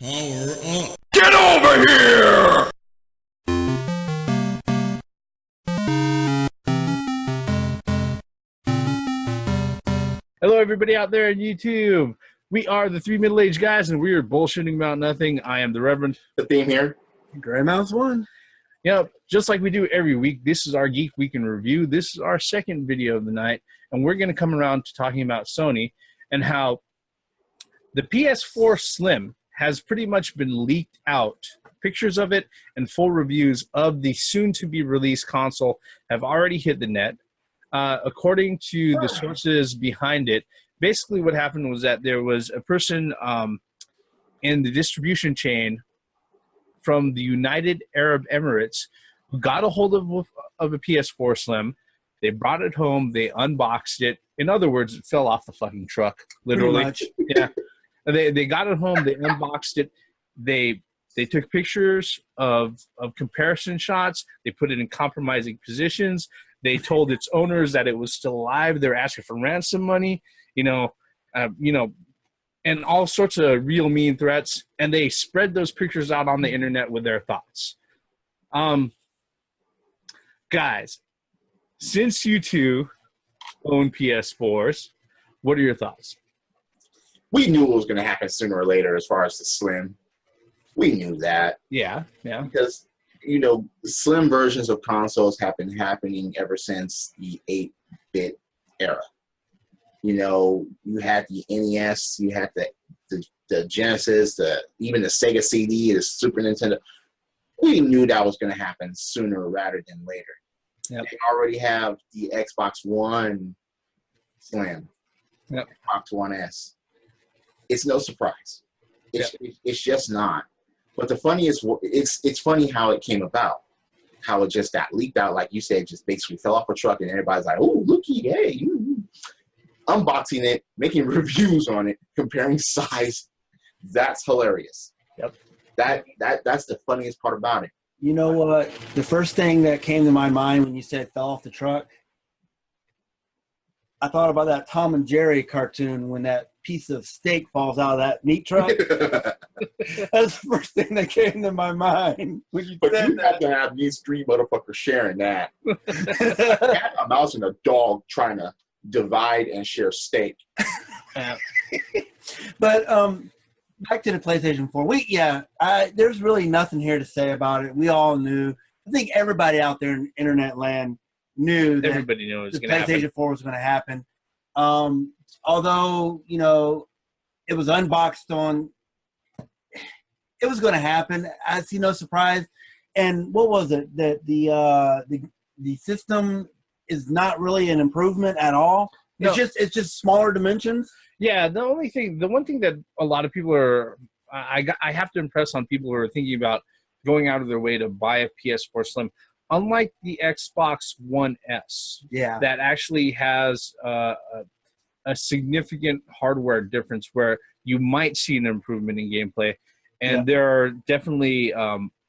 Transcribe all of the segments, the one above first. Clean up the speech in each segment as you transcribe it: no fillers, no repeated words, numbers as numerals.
Power up. Get over here! Hello, everybody out there on YouTube. We are the three middle-aged guys, and we are bullshitting about nothing. I am the Reverend. The theme here. Gray Mouse 1. Yep, just like we do every week, this is our Geek Week in Review. This is our second video of the night, and we're going to come around to talking about Sony and how the PS4 Slim has pretty much been leaked out. Pictures of it and full reviews of the soon-to-be-released console have already hit the net. According to the sources behind it, basically what happened was that there was a person in the distribution chain from the United Arab Emirates who got a hold of a PS4 Slim. They brought it home. They unboxed it. In other words, it fell off the fucking truck, literally. Yeah. They got it home. They unboxed it. They took pictures of comparison shots. They put it in compromising positions. They told its owners that it was still alive. They're asking for ransom money, and all sorts of real mean threats. And they spread those pictures out on the internet with their thoughts. Guys, since you two own PS4s, what are your thoughts? We knew it was going to happen sooner or later as far as the Slim. We knew that. Yeah. Because, Slim versions of consoles have been happening ever since the 8-bit era. You had the NES, you had the Genesis, even the Sega CD, the Super Nintendo. We knew that was going to happen sooner rather than later. Yep. They already have the Xbox One Slim, Xbox One S. It's no surprise. It's just not. But the funniest, it's funny how it came about, how it just got leaked out, like you said, just basically fell off a truck, and everybody's like, "Oh, looky, hey!" Unboxing it, making reviews on it, comparing size. That's hilarious. Yep. That's the funniest part about it. You know what? The first thing that came to my mind when you said fell off the truck, I thought about that Tom and Jerry cartoon when that piece of steak falls out of that meat truck. That's the first thing that came to my mind when you But said you that. have to have these three motherfuckers sharing that. A cat, a mouse, and a dog trying to divide and share steak. But back to the PlayStation 4. There's really nothing here to say about it. We all knew. I think everybody out there in internet land knew that Everybody knew it was the going to happen. PlayStation 4 was going to happen. Although, it was unboxed on, it was going to happen. I see no surprise. And what was it? That the system is not really an improvement at all. No. It's just smaller dimensions. Yeah, the one thing that a lot of people are, I have to impress on people who are thinking about going out of their way to buy a PS4 Slim. Unlike the Xbox One S, that actually has a significant hardware difference where you might see an improvement in gameplay, and there are definitely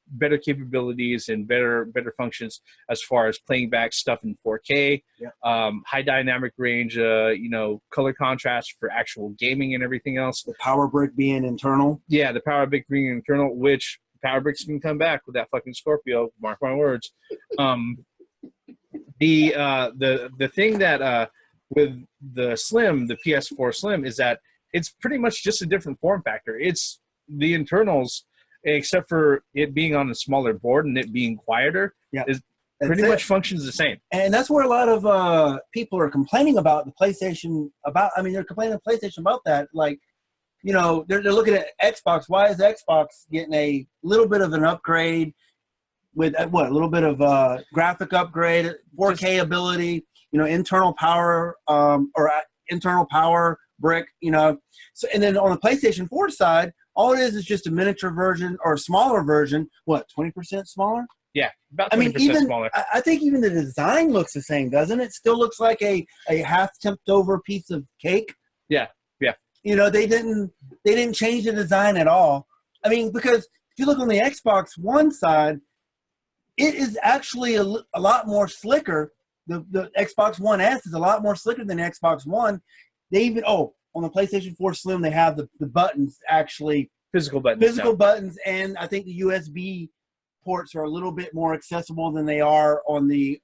better capabilities and better functions as far as playing back stuff in 4K, high dynamic range, color contrast for actual gaming and everything else. The power brick being internal. Yeah, the power brick being internal, which power bricks can come back with that fucking Scorpio. Mark my words. The thing that with the Slim, the PS4 Slim, is that it's pretty much just a different form factor. It's the internals, except for it being on a smaller board and it being quieter, is pretty much functions the same. And that's where a lot of people are complaining about the PlayStation. They're complaining to PlayStation about that. Like, they're looking at Xbox. Why is Xbox getting a little bit of an upgrade with a little bit of graphic upgrade, 4K ability, internal power or internal power brick, So, and then on the PlayStation 4 side, all it is just a miniature version or a smaller version. What, 20% smaller? Yeah, about 20% smaller. I think even the design looks the same, doesn't it? Still looks like a half tipped over piece of cake. Yeah. They didn't change the design at all. Because if you look on the Xbox One side, it is actually a lot more slicker. The Xbox One S is a lot more slicker than the Xbox One. They even on the PlayStation 4 Slim, they have the buttons actually physical buttons. Physical buttons, and I think the USB ports are a little bit more accessible than they are on the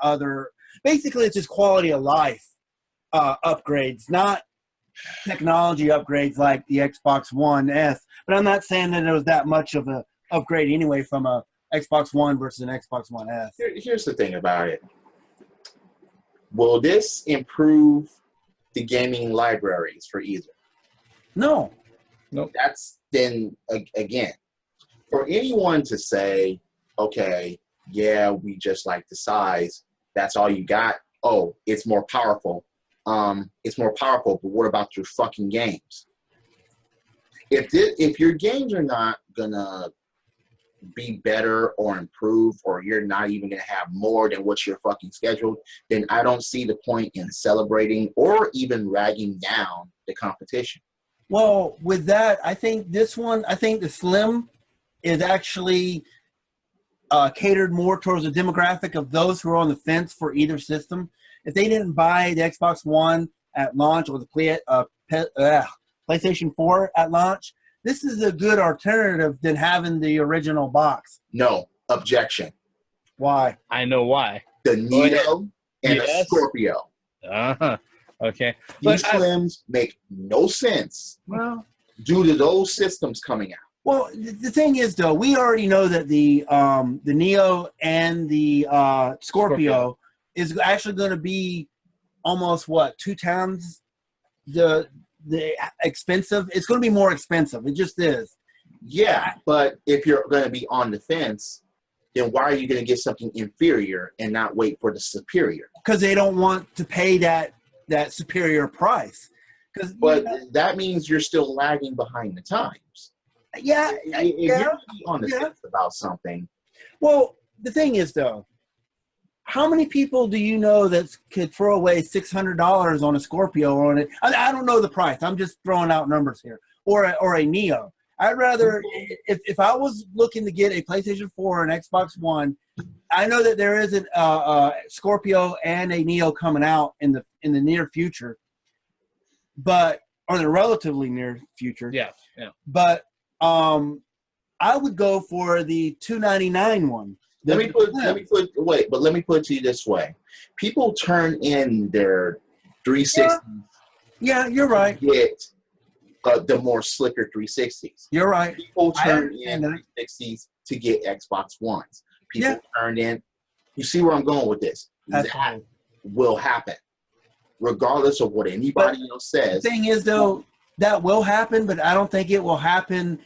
other. Basically, it's just quality of life upgrades, not technology upgrades like the Xbox One S. But I'm not saying that it was that much of a upgrade anyway from a Xbox One versus an Xbox One S. Here's the thing about it. Will this improve the gaming libraries for either? No. Nope. That's then, again, for anyone to say, okay, yeah, we just like the size, that's all you got. Oh, it's more powerful. It's more powerful, but what about your fucking games? If your games are not gonna be better or improve, or you're not even gonna have more than what you're fucking scheduled, then I don't see the point in celebrating or even ragging down the competition. Well, with that, I think the Slim is actually catered more towards the demographic of those who are on the fence for either system. If they didn't buy the Xbox One at launch or the PlayStation 4 at launch, this is a good alternative than having the original box. No, objection. Why? I know why. The Neo and the Scorpio. Uh-huh. Okay. These Slims make no sense due to those systems coming out. Well, the thing is, though, we already know that the Neo and the Scorpio is actually going to be almost, 2 times the expensive. It's going to be more expensive. It just is. Yeah, but if you're going to be on the fence, then why are you going to get something inferior and not wait for the superior? Because they don't want to pay that superior price. But that means you're still lagging behind the times. Yeah. If you're on the fence about something. Well, the thing is, though, how many people do you know that could throw away $600 on a Scorpio or on it? I don't know the price. I'm just throwing out numbers here. Or a Neo. I'd rather, if I was looking to get a PlayStation 4 or an Xbox One, I know that there is a Scorpio and a Neo coming out in the near future, or the relatively near future. Yeah. But I would go for the $299 one. Let me put it to you this way. People turn in their 360s. Yeah, you're right. Get the more slicker 360s. You're right. People turn in 360s to get Xbox Ones. People turn in. You see where I'm going with this? That will happen, regardless of what anybody else says. The thing is, though, that will happen, but I don't think it will happen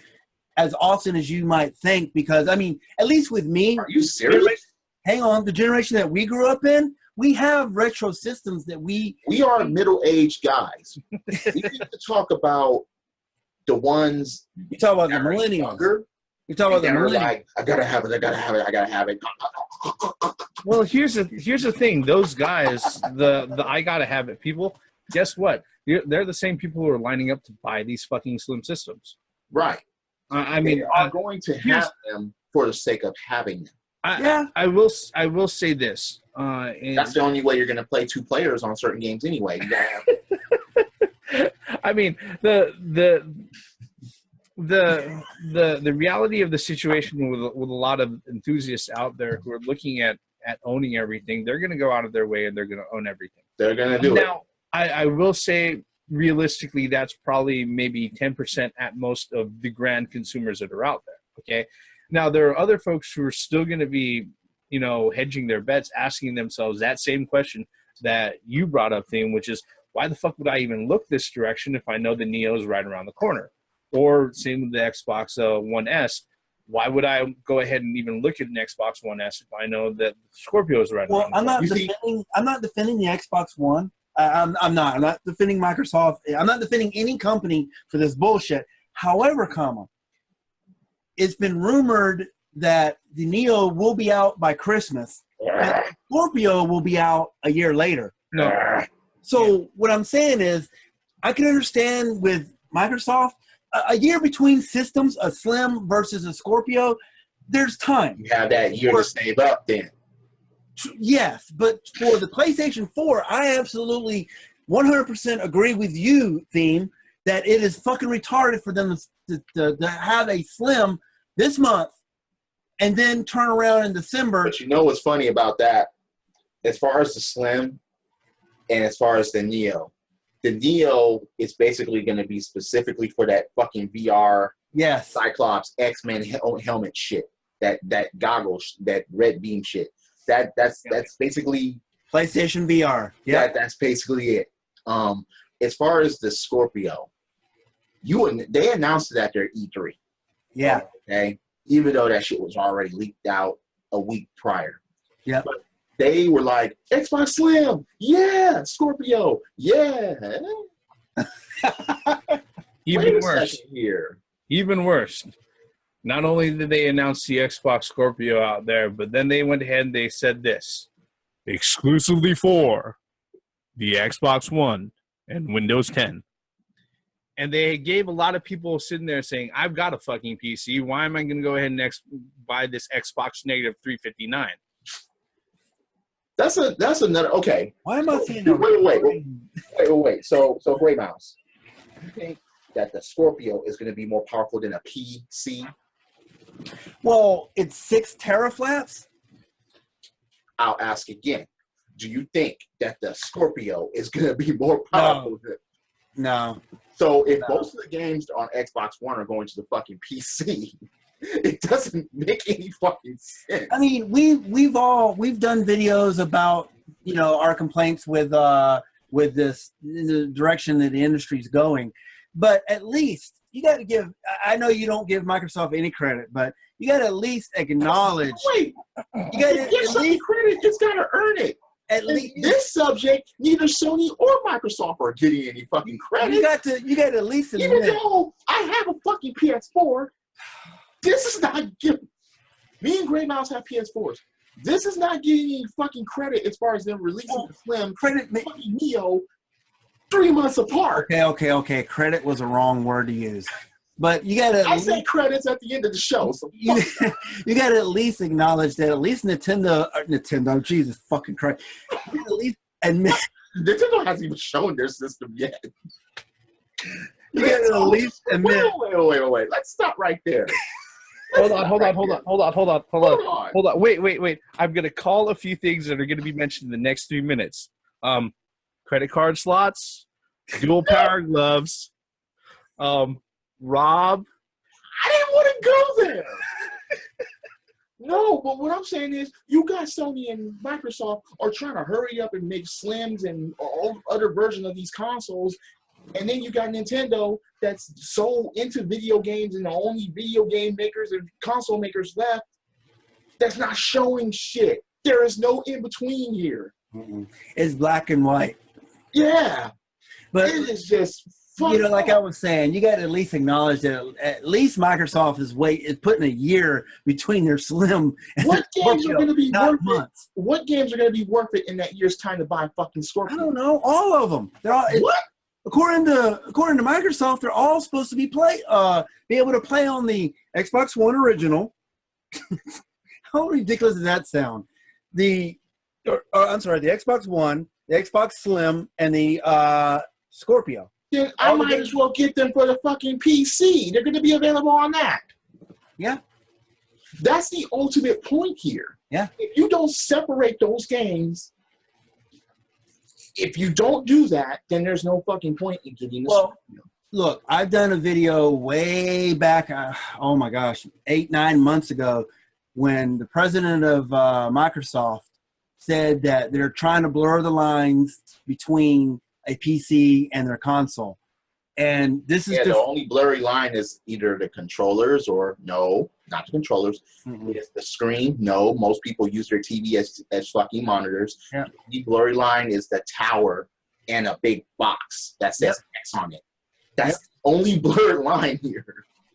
as often as you might think, because, I mean, at least with me. Are you serious? Hang on. The generation that we grew up in, we have retro systems that we are middle-aged guys. We need to talk about the ones. You talk about the millennials. You talk about the millennials. Like, I gotta have it. Well, here's the thing. Those guys, the I gotta have it people. Guess what? They're the same people who are lining up to buy these fucking Slim systems. Right. I mean, they are going to have them for the sake of having them. I will say this. That's the only way you're going to play 2 players on certain games anyway. You gotta have I mean, the reality of the situation with a lot of enthusiasts out there who are looking at owning everything, they're going to go out of their way and they're going to own everything. They're going to do it. Now, I will say, realistically, that's probably maybe 10% at most of the grand consumers that are out there. Okay. Now, there are other folks who are still going to be, hedging their bets, asking themselves that same question that you brought up, Theme, which is, why the fuck would I even look this direction if I know the Neo is right around the corner? Or same with the Xbox One S. Why would I go ahead and even look at an Xbox One S if I know that Scorpio is right around the corner? I'm not defending the Xbox One. I'm not defending Microsoft. I'm not defending any company for this bullshit. However, it's been rumored that the Neo will be out by Christmas, and Scorpio will be out a year later. No. So what I'm saying is, I can understand with Microsoft, a year between systems, a Slim versus a Scorpio, there's time. You have that year to save up then. Yes, but for the PlayStation 4, I absolutely 100% agree with you, Theme, that it is fucking retarded for them to to have a Slim this month and then turn around in December. But you know what's funny about that? As far as the Slim and as far as the Neo is basically going to be specifically for that fucking VR, yes, Cyclops, X-Men helmet shit, that goggles, that red beam shit. That's basically PlayStation VR. Yeah, that's basically it. As far as the Scorpio, they announced it at their E3. Yeah. Okay. Even though that shit was already leaked out a week prior. Yeah. But they were like, Xbox Slim, yeah, Scorpio, yeah. Even worse. Here. Even worse. Not only did they announce the Xbox Scorpio out there, but then they went ahead and they said this. Exclusively for the Xbox One and Windows 10. And they gave a lot of people sitting there saying, I've got a fucking PC. Why am I going to go ahead and buy this Xbox negative 359? That's another, okay. Why am I seeing Wait. So Gray Mouse, you think that the Scorpio is going to be more powerful than a PC? Well, it's 6 teraflops. I'll ask again. Do you think that the Scorpio is going to be more powerful? No. So if most of the games on Xbox One are going to the fucking PC, it doesn't make any fucking sense. I mean, we've done videos about, you know, our complaints with this, the direction that the industry's going, but at least you got to give. I know you don't give Microsoft any credit, but you got to at least acknowledge. Wait, you got to give something credit. It's got to earn it. At least this subject, neither Sony or Microsoft are getting any fucking credit. You got to at least admit. Even though I have a fucking PS4, this is not giving. Me and Gray Mouse have PS4s. This is not getting any fucking credit as far as them releasing the Slim fucking Neo 3 months apart. Okay. Credit was a wrong word to use. But you got to. I say credits at the end of the show. So you got to at least acknowledge that at least Nintendo, Jesus fucking Christ. You got to at least admit. Nintendo hasn't even shown their system yet. You got to at least admit. Wait. Let's stop right there. Hold on. Wait. I'm going to call a few things that are going to be mentioned in the next 3 minutes. Credit card slots, dual power gloves, Rob. I didn't want to go there. No, but what I'm saying is you got Sony and Microsoft are trying to hurry up and make Slims and all other versions of these consoles. And then you got Nintendo that's so into video games and the only video game makers and console makers left that's not showing shit. There is no in-between here. It's black and white. Yeah. But it is just you know, like I was saying, you got to at least acknowledge that at least Microsoft is putting a year between their Slim and what games are going to be worth months. It? What games are going to be worth it in that year's time to buy a fucking Scorpio? I don't know. All of them. They're all. What? According to Microsoft, they're all supposed to be able to play on the Xbox One original. How ridiculous does that sound? I'm sorry, the Xbox One, the Xbox Slim, and the Scorpio. Then I might as well get them for the fucking PC. They're going to be available on that. Yeah. That's the ultimate point here. Yeah. If you don't separate those games, if you don't do that, then there's no fucking point in getting this. Well, look, I've done a video way back, oh my gosh, 8-9 months ago when the president of Microsoft said that they're trying to blur the lines between a PC and their console. And this is the only blurry line is either the controllers or no, not the controllers. Mm-hmm. It's the screen. No, most people use their TV as fucking monitors. Yeah. The blurry line is the tower and a big box that says X on it. That's the only blurred line here.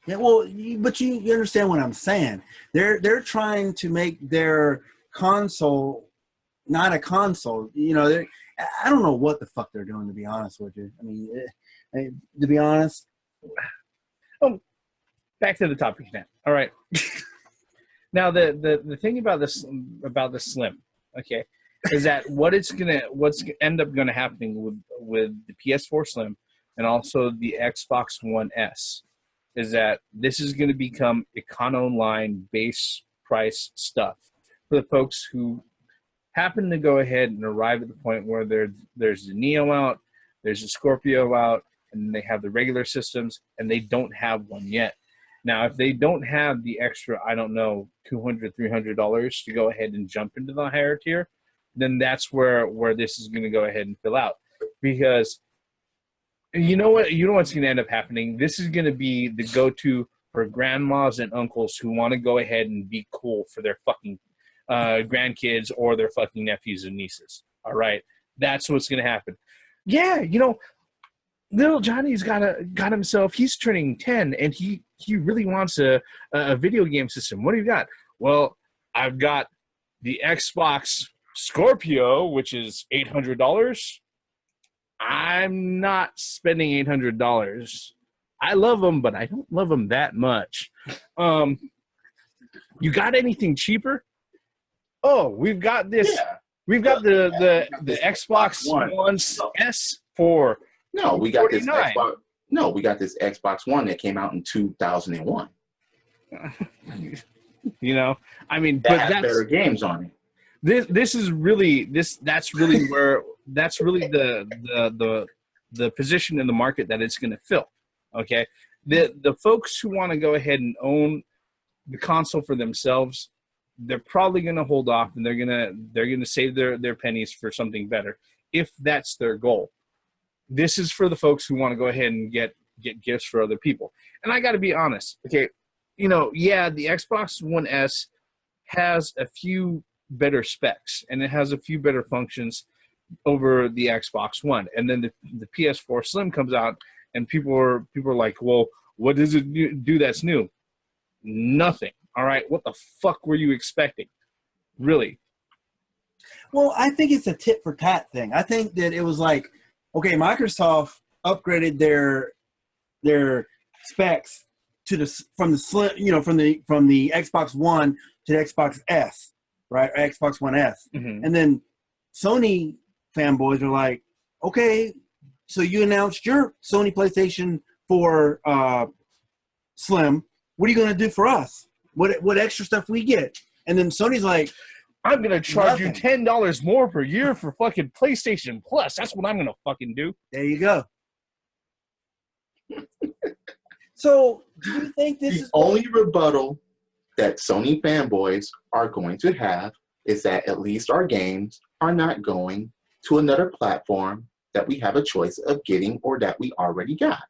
Yeah, well, but you understand what I'm saying. They're trying to make their console not a console. You know, I don't know what the fuck they're doing, to be honest with you. I mean, to be honest. Oh, back to the topic now. All right. Now the thing about the Slim, okay, is that what's end up gonna happening with the PS4 Slim and also the Xbox One S is that this is going to become econo line base price stuff for the folks who happen to go ahead and arrive at the point where there's the Neo out, there's the Scorpio out, and they have the regular systems, and they don't have one yet. Now, if they don't have the extra, I don't know, $200, $300 to go ahead and jump into the higher tier, then that's where this is going to go ahead and fill out. Because you know what's going to end up happening? This is going to be the go-to for grandmas and uncles who want to go ahead and be cool for their fucking grandkids or their fucking nephews and nieces. All right? That's what's going to happen. Yeah, little Johnny's got himself, he's turning 10, and he really wants a video game system. What do you got? Well, I've got the Xbox Scorpio, which is $800. I'm not spending $800. I love them, but I don't love them that much. You got anything cheaper? Oh, we've got this. Yeah. We've got the Xbox One S for No, we got this Xbox. No, we got this Xbox One that came out in 2001. I mean, but that's better games on it. That's really where the position in the market that it's going to fill. Okay, the folks who want to go ahead and own the console for themselves, they're probably going to hold off, and they're gonna save their pennies for something better if that's their goal. This is for the folks who want to go ahead and get gifts for other people. And I got to be honest, okay, the Xbox One S has a few better specs, and it has a few better functions over the Xbox One. And then the PS4 Slim comes out, and people are like, well, what does it do that's new? Nothing. All right, what the fuck were you expecting? Really? Well, I think it's a tit for tat thing. I think that it was like, okay, Microsoft upgraded their specs from the Slim, from the Xbox One to the Xbox S, right? Or Xbox One S. Mm-hmm. And then Sony fanboys are like, okay, so you announced your Sony PlayStation 4 Slim. What are you going to do for us? What extra stuff we get? And then Sony's like, I'm going to charge you $10 more per year for fucking PlayStation Plus. That's what I'm going to fucking do. There you go. So, do you think this is... The only rebuttal that Sony fanboys are going to have is that at least our games are not going to another platform that we have a choice of getting or that we already got.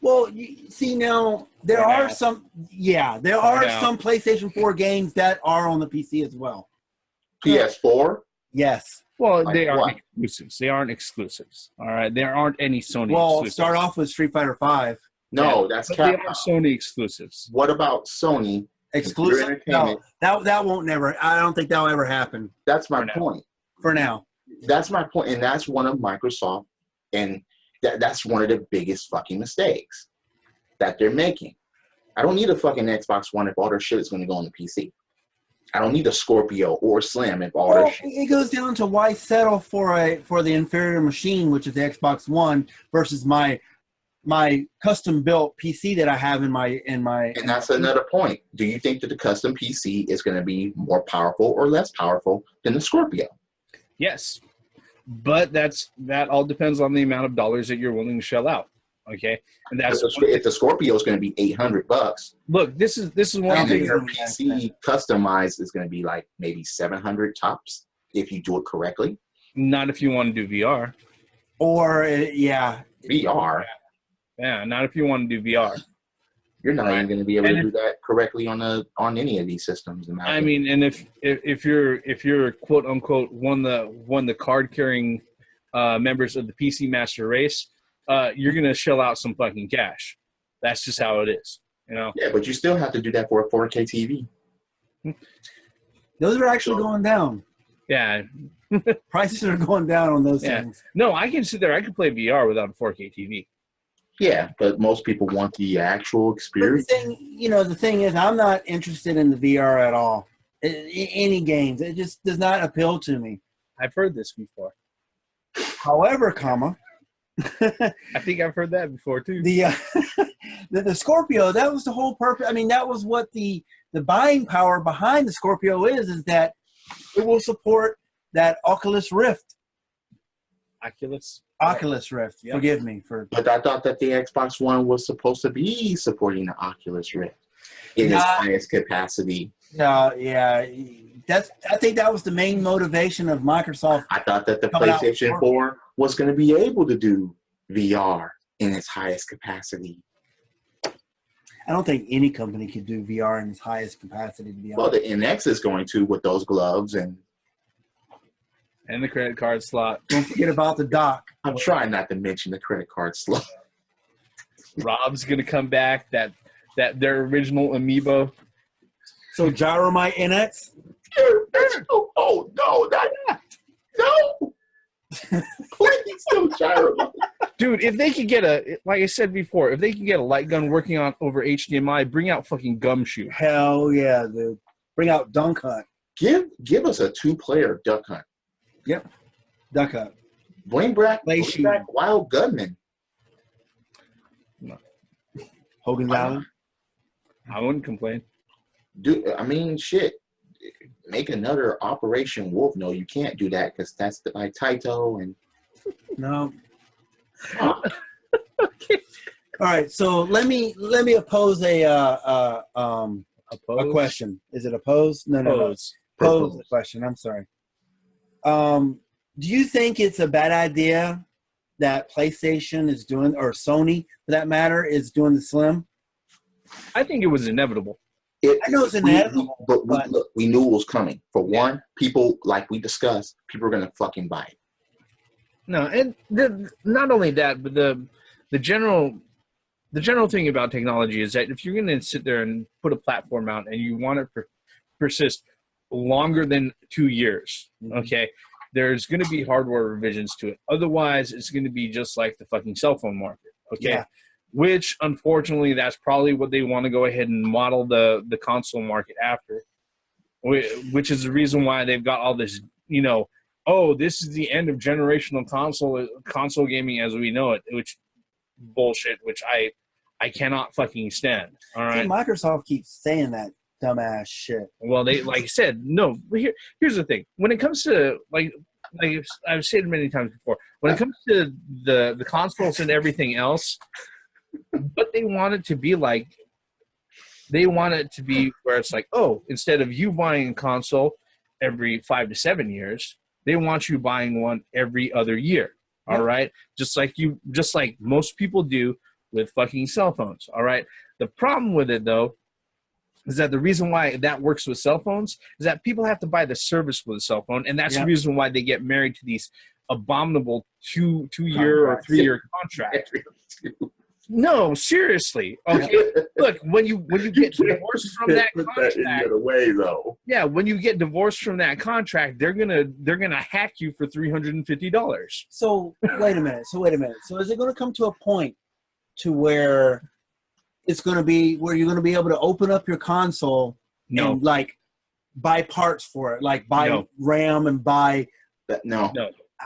Well, you see now, there are some PlayStation 4 games that are on the PC as well. PS4? Yes. Well, they aren't exclusives. They aren't exclusives. All right, there aren't any Sony exclusives. Start off with Street Fighter V. No, that's Capcom. They are Sony exclusives. What about Sony? Exclusive? No, that won't never. I don't think that'll ever happen. That's my point. For now. That's my point, and that's one of Microsoft, and that's one of the biggest fucking mistakes that they're making. I don't need a fucking Xbox One if all their shit is going to go on the PC. I don't need a Scorpio or Slim if all their shit. It goes down to why settle for the inferior machine, which is the Xbox One, versus my custom built PC that I have in my. And that's another point. Do you think that the custom PC is going to be more powerful or less powerful than the Scorpio? Yes, but that all depends on the amount of dollars that you're willing to shell out. Okay, and that's if the Scorpio is going to be $800. Look, this is one of the things. Your PC customized is going to be like maybe $700 tops if you do it correctly. Not if you want to do VR. Or VR. Yeah, not if you want to do VR. You're not even going to be able to do that correctly on any of these systems. I mean, and if you're quote unquote one the card carrying members of the PC Master Race, you're going to shell out some fucking cash. That's just how it is, Yeah, but you still have to do that for a 4K TV. Those are actually going down. Yeah. Prices are going down on those things. No, I can sit there. I can play VR without a 4K TV. Yeah, but most people want the actual experience. But the thing is, I'm not interested in the VR at all. Any games. It just does not appeal to me. I've heard this before. However, I think I've heard that before too. The Scorpio, that was the whole purpose. I mean, that was what the buying power behind the Scorpio is that it will support that Oculus Rift. Oculus Rift. Yep. Forgive me for. But I thought that the Xbox One was supposed to be supporting the Oculus Rift in its highest capacity. No, yeah, I think that was the main motivation of Microsoft. I thought that the PlayStation 4 was going to be able to do VR in its highest capacity. I don't think any company could do VR in its highest capacity, to be honest. Well, the NX is going to with those gloves and the credit card slot. Don't forget about the dock. I'm trying not to mention the credit card slot. Rob's gonna come back. That their original amiibo. So Gyromite NX? Oh no, no. Please don't Gyromite. Dude, if they could get like I said before, if they could get a light gun working on over HDMI, bring out fucking Gumshoe. Hell yeah, dude. Bring out Dunk Hunt. Give us a 2-player Duck Hunt. Yep. Duck Hunt. Bring back Wild Gunman. No. Hogan's Island. I wouldn't complain. Dude, I mean, shit. Make another Operation Wolf. No, you can't do that because that's by Taito and. No. Okay. All right. So let me oppose a question. Is it oppose? No. Pose the question. I'm sorry. Do you think it's a bad idea that PlayStation is doing, or Sony for that matter, is doing the Slim? I think it was inevitable. I know it's inevitable, but look, we knew it was coming. For one, people, like we discussed, people are gonna fucking buy it. No, and not only that, but the general thing about technology is that if you're gonna sit there and put a platform out and you want it to persist longer than 2 years, okay, there's going to be hardware revisions to it. Otherwise, it's going to be just like the fucking cell phone market, okay? Yeah. Which, unfortunately, that's probably what they want to go ahead and model the console market after, which is the reason why they've got all this, oh, this is the end of generational console gaming as we know it, which bullshit, which I cannot fucking stand, all right? See, Microsoft keeps saying that dumbass shit. Well, they, like I said, no. Here's the thing. When it comes to like I've said many times before, when it comes to the consoles and everything else, what they want it to be like, they want it to be where it's like, oh, instead of you buying a console every 5 to 7 years, they want you buying one every other year. All right, just like most people do with fucking cell phones. All right. The problem with it though is that the reason why that works with cell phones is that people have to buy the service with a cell phone, and that's the reason why they get married to these abominable two-year or 3-year contracts. No, seriously. Okay, look, when you get divorced from that contract, yeah, when you get divorced from that contract, they're gonna hack you for $350. So wait a minute. So is it going to come to a point to where it's going to be where you're going to be able to open up your console and like buy parts for it, like buy RAM and buy that? No.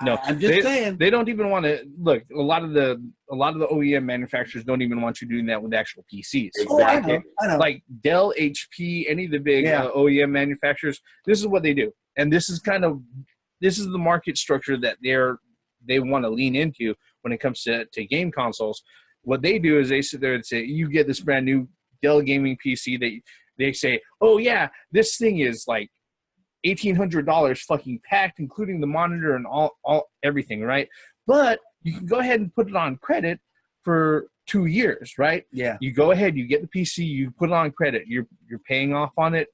I'm just saying they don't even want to look. A lot of the OEM manufacturers don't even want you doing that with actual PCs. Exactly. Oh, I know. Like Dell, HP, any of the big OEM manufacturers. This is what they do, and this is the market structure that they want to lean into when it comes to game consoles. What they do is they sit there and say, you get this brand new Dell gaming PC that they say, oh yeah, this thing is like $1,800 fucking packed, including the monitor and all everything, right? But you can go ahead and put it on credit for 2 years, right? Yeah. You go ahead, you get the PC, you put it on credit, you're paying off on it,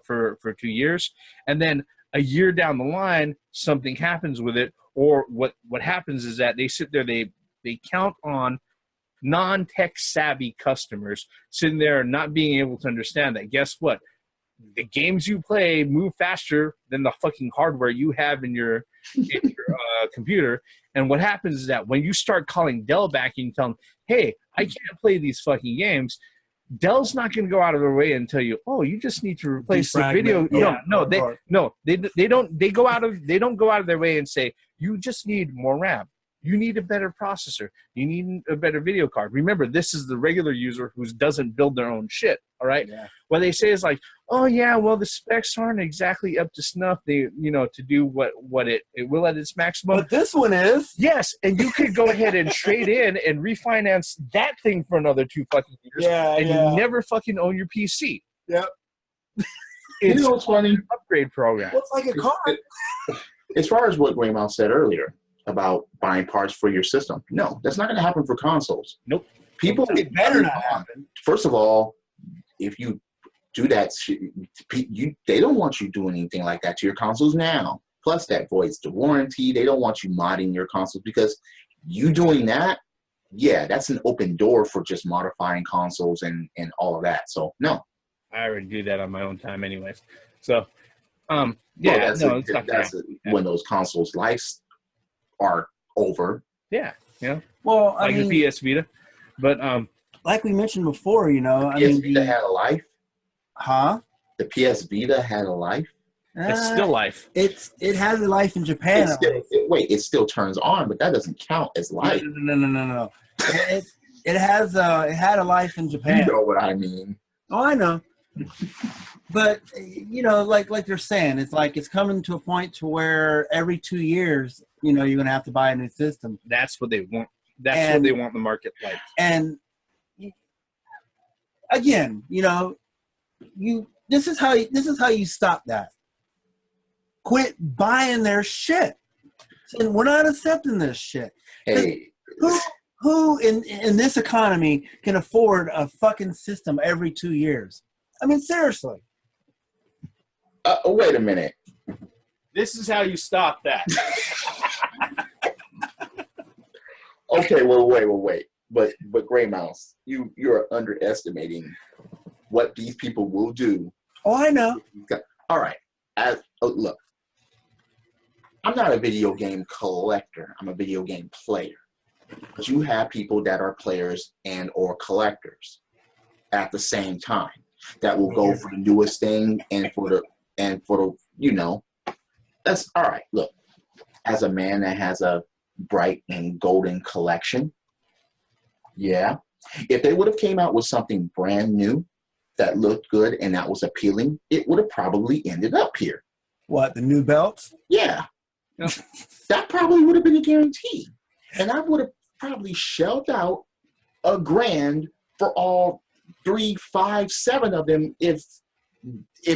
for 2 years, and then a year down the line, something happens with it, or what happens is that they sit there, they count on non-tech savvy customers sitting there and not being able to understand that, guess what? The games you play move faster than the fucking hardware you have in your computer. And what happens is that when you start calling Dell back and you tell them, hey, I can't play these fucking games, Dell's not going to go out of their way and tell you, oh, you just need to replace the video. They don't go out of their way and say, you just need more RAM. You need a better processor. You need a better video card. Remember, this is the regular user who doesn't build their own shit. All right. Yeah. What they say is like, oh yeah, well the specs aren't exactly up to snuff. They, to do what it will at its maximum. But this one is. Yes, and you could go ahead and trade in and refinance that thing for another 2 fucking years. Yeah. And you never fucking own your PC. Yep. You know what's funny? An upgrade program. Well, it's like a car. As far as what Gray Mouse said earlier about buying parts for your system, no, that's not going to happen for consoles. Nope. People, It better not happen. First of all, if you do that, they don't want you doing anything like that to your consoles now. Plus, that voids the warranty. They don't want you modding your consoles because you doing that, yeah, that's an open door for just modifying consoles and all of that. So, no. I already do that on my own time anyways. So, Well, it's not when those consoles' lives are over. Yeah, Well, like the PS Vita. But, like we mentioned before, The PS Vita had a life. Huh? The PS Vita had a life. it's still life. It has a life in Japan. It still turns on, but that doesn't count as life. No. It had a life in Japan. You know what I mean. Oh, I know. But like they're saying, it's like it's coming to a point to where every 2 years, you're gonna have to buy a new system. That's what they want. That's what they want the market like. And again, this is how you stop that. Quit buying their shit. And we're not accepting this shit. Hey, Who in this economy can afford a fucking system every 2 years? I mean, seriously. wait a minute. This is how you stop that. Okay, well, wait. But Gray Mouse, you're underestimating what these people will do. Oh, I know. All right. Look, I'm not a video game collector. I'm a video game player. But you have people that are players and or collectors at the same time that will go for the newest thing and for the that's all right. Look, as a man that has a bright and golden collection, yeah, if they would have came out with something brand new that looked good and that was appealing, it would have probably ended up here. What, the new belts? Yeah. That probably would have been a guarantee. And I would have probably shelled out $1,000 for all 3, 5, 7 of them if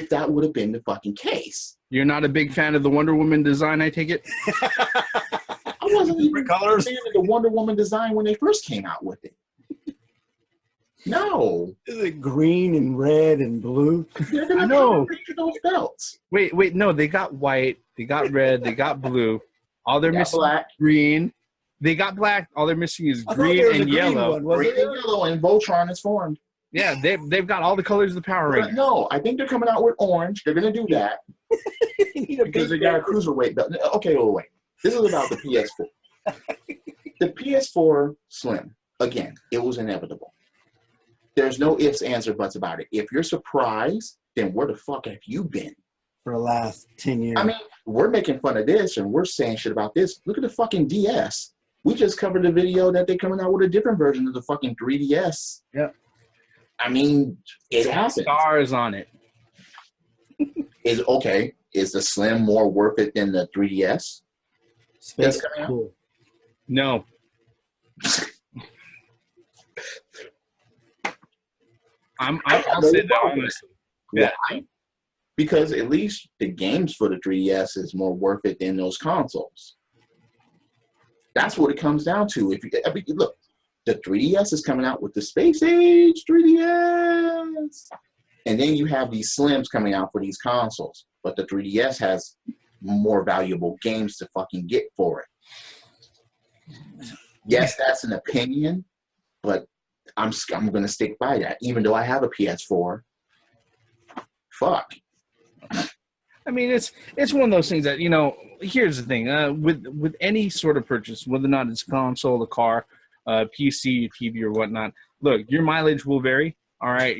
that would have been the fucking case. You're not a big fan of the Wonder Woman design, I take it? I wasn't even a fan of the Wonder Woman design when they first came out with it. No. Is it green and red and blue? They're gonna picture those belts. Wait, no, they got white, they got red, they got blue. All they're missing black. is green. They got black. All they're missing is green and yellow. Green and yellow, and Voltron is formed. Yeah, they've got all the colors of the Power Rangers. No, I think they're coming out with orange. They're going to do that because they got a cruiserweight belt. Okay, wait. This is about the PS4. The PS4 Slim, again, it was inevitable. There's no ifs, ands, or buts about it. If you're surprised, then where the fuck have you been? For the last 10 years. I mean, we're making fun of this and we're saying shit about this. Look at the fucking DS. We just covered the video that they're coming out with a different version of the fucking 3DS. Yeah. I mean, it happens. Stars on it. Is the Slim more worth it than the 3DS? Space cool. No. I'll say that honestly. Yeah. Why? Because at least the games for the 3DS is more worth it than those consoles. That's what it comes down to. Look, the 3DS is coming out with the Space Age 3DS. And then you have these Slims coming out for these consoles. But the 3DS has more valuable games to fucking get for it. Yes, that's an opinion, but I'm going to stick by that. Even though I have a PS4, fuck. I mean, it's one of those things that, here's the thing. With any sort of purchase, whether or not it's a console, a car, PC, TV, or whatnot, look, your mileage will vary. All right?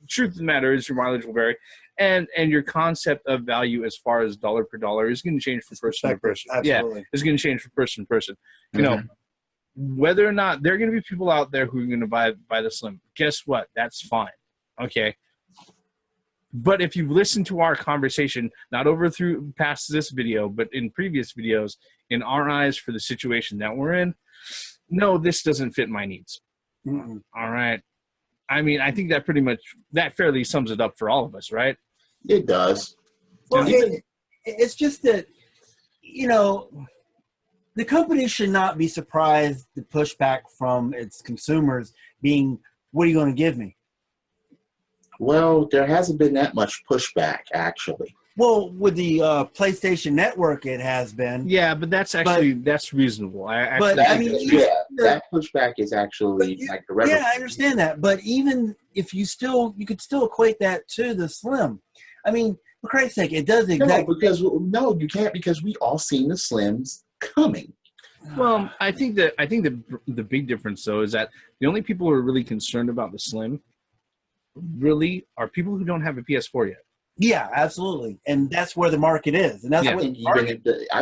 Truth of the matter is your mileage will vary. and your concept of value as far as dollar per dollar is going to change from person to person. Absolutely. Yeah, it's going to change from person to person. You know, whether or not there are going to be people out there who are going to buy the Slim. Guess what? That's fine. Okay. But if you've listened to our conversation, not over through past this video, but in previous videos, in our eyes for the situation that we're in, no, this doesn't fit my needs. Mm-mm. All right. I mean, I think that fairly sums it up for all of us, right? It does. Well, it's just that, you know, the company should not be surprised the pushback from its consumers being, what are you going to give me? Well, there hasn't been that much pushback, actually. Well, with the PlayStation Network, it has been. Yeah, but that's reasonable. That pushback is actually like the regular. Yeah, I understand that. But even if you could still equate that to the Slim. I mean, for Christ's sake, it does exactly. No, you can't, because we all seen the Slims coming. Well, I think the big difference though is that the only people who are really concerned about the Slim really are people who don't have a PS4 yet. Yeah, absolutely, and that's where the market is, and that's I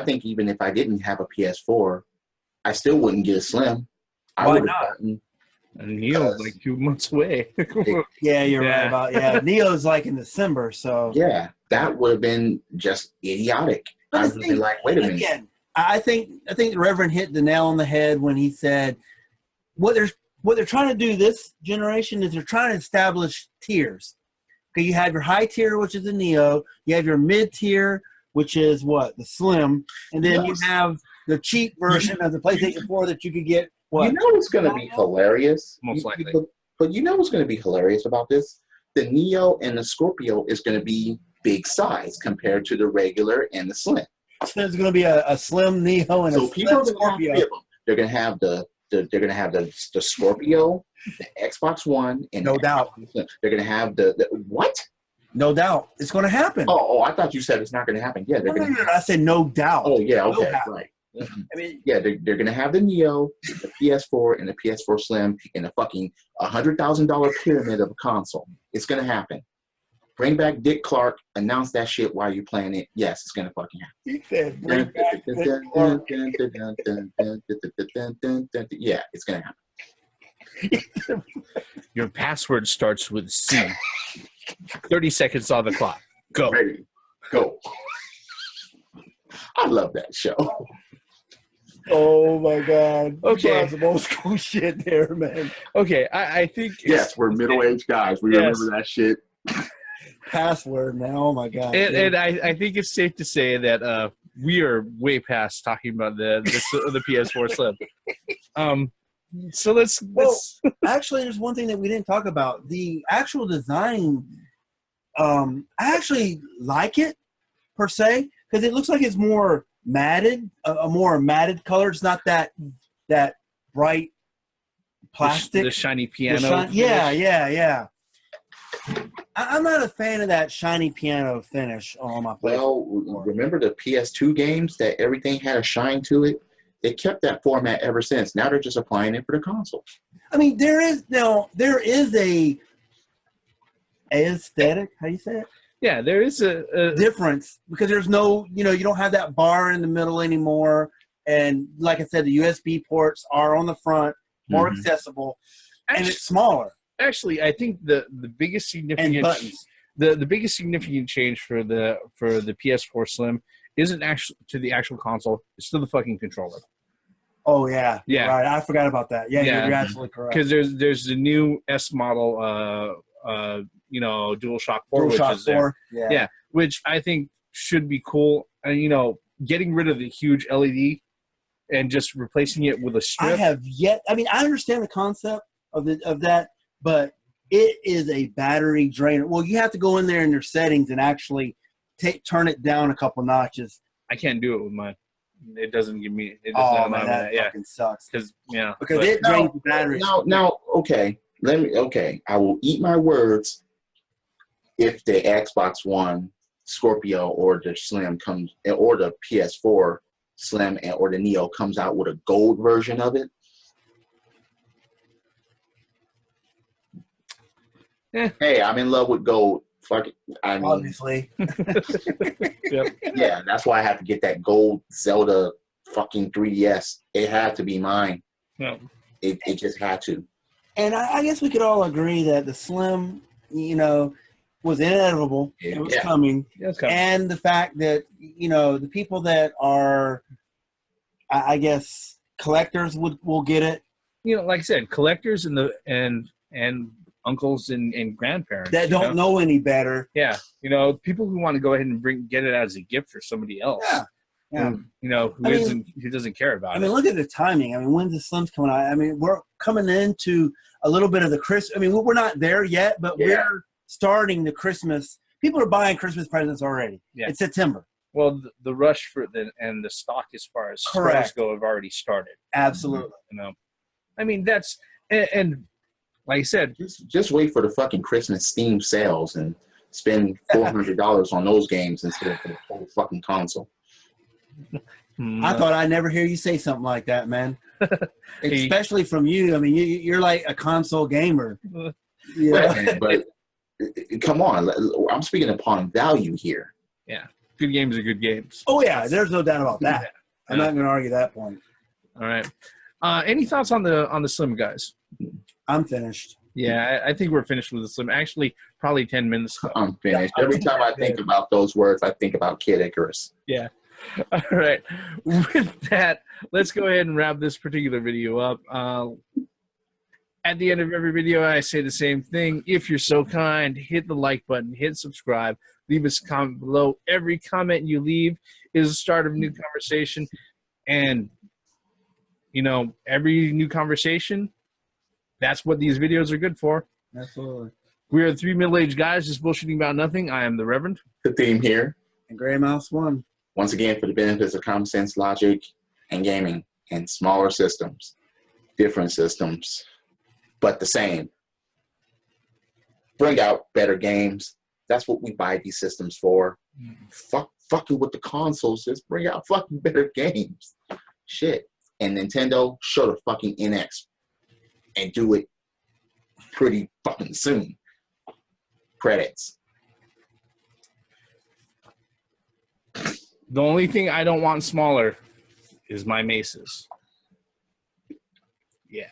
think even if I didn't have a PS4, I still wouldn't get a Slim. Why not? And Neo's like 2 months away. Yeah, you're right about Neo's like in December, so yeah, that would have been just idiotic. I would have been like, wait a minute. Again, I think the Reverend hit the nail on the head when he said what they're trying to do this generation is they're trying to establish tiers. Okay, you have your high tier, which is the Neo. You have your mid tier, which is what? The Slim. And then you have the cheap version of the PlayStation 4 that you could get. What? You know what's going to be hilarious? Most likely. But you know what's going to be hilarious about this? The Neo and the Scorpio is going to be big size compared to the regular and the Slim. So there's going to be a Slim Neo and a Slim Scorpio. They're going to have the Scorpio, the Xbox One, and no doubt they're going to have the what? No doubt, it's going to happen. Oh, I thought you said it's not going to happen. Yeah, they're going to. I said no doubt. Oh yeah, okay, right. I mean, yeah, they're going to have the Neo, the PS4, and the PS4 Slim in a fucking $100,000 pyramid of a console. It's going to happen. Bring back Dick Clark. Announce that shit while you're playing it. Yes, it's going to fucking happen. He said, bring back Dick Clark. Yeah, it's going to happen. Your password starts with C. 30 seconds on the clock. Go. Ready. Go. I love that show. Oh my God. Okay. Some old school shit there, man. Okay, I think. Yes, we're middle-aged guys. We remember that shit. Password, man. Oh my God. And I think it's safe to say that we are way past talking about the PS4 Slim. So let's actually, there's one thing that we didn't talk about. The actual design, I actually like it per se because it looks like it's more matted, a more matted color. It's not that bright plastic. The shiny piano. Yeah. I'm not a fan of that shiny piano finish on my PlayStation. Well, remember the PS2 games that everything had a shine to it? They kept that format ever since. Now they're just applying it for the console. I mean, there is a aesthetic. How do you say it? Yeah, there is a difference because there's no, you don't have that bar in the middle anymore. And like I said, the USB ports are on the front, more accessible, and it's smaller. Actually, I think the biggest significant the biggest significant change for the PS4 Slim isn't actually to the actual console. It's to the fucking controller. Oh yeah, right. I forgot about that. Yeah. You're absolutely correct. Because there's the new S model, DualShock 4, which is 4. There. Yeah, which I think should be cool. And getting rid of the huge LED and just replacing it with a strip. I understand the concept of that, but it is a battery drainer. Well, you have to go in there in your settings and actually turn it down a couple notches. I can't do it with mine. It doesn't give me. It doesn't allow that. Yeah, fucking sucks. Because it drains the battery. Now, okay. I will eat my words. If the Xbox One Scorpio or the Slim comes, or the PS4 Slim or the Neo comes out with a gold version of it. Yeah. Hey, I'm in love with gold. fuck it. I mean, Obviously. Yep. yeah, that's why I had to get that gold Zelda fucking 3DS. It had to be mine. No. It just had to. And I guess we could all agree that the Slim, you know, was inevitable. Yeah. It was coming. It's coming. And the fact that, you know, the people that are, I guess, collectors will get it. You know, like I said, collectors and uncles and grandparents That don't know any better. Yeah, you know, people who want to go ahead and get it as a gift for somebody else. Yeah. Yeah. You know, who doesn't care about it. I mean, look at the timing. I mean, when's the Slim's coming out? I mean, we're coming into a little bit of the Christmas. I mean, we're not there yet, but we're starting the Christmas. People are buying Christmas presents already. Yeah. It's September. Well, the rush for the stock as far as stores go have already started. Absolutely. You know, I mean, that's and like I said, just wait for the fucking Christmas Steam sales and spend $400 on those games instead of the whole fucking console. I thought I'd never hear you say something like that, man. Especially from you. I mean, you're like a console gamer. Yeah. But come on, I'm speaking upon value here. Yeah, good games are good games. Oh yeah, there's no doubt about that. I'm not going to argue that point. All right. Any thoughts on the Slim, guys? I'm finished. Yeah, I think we're finished with the Slim. Actually, probably 10 minutes ago. I'm finished. Every time I think about those words, I think about Kid Icarus. Yeah. All right. With that, let's go ahead and wrap this particular video up. At the end of every video, I say the same thing. If you're so kind, hit the like button, hit subscribe, leave us a comment below. Every comment you leave is the start of a new conversation. And, you know, every new conversation, that's what these videos are good for. Absolutely. We are the three middle-aged guys just bullshitting about nothing. I am the Reverend. The theme here. And Gray Mouse 1. Once again, for the benefits of common sense, logic, and gaming, and smaller systems, different systems, but the same. Bring out better games. That's what we buy these systems for. Fucking with the consoles, just bring out fucking better games. Shit. And Nintendo, show the fucking NX. And do it pretty fucking soon. Credits. The only thing I don't want smaller is my maces. Yeah.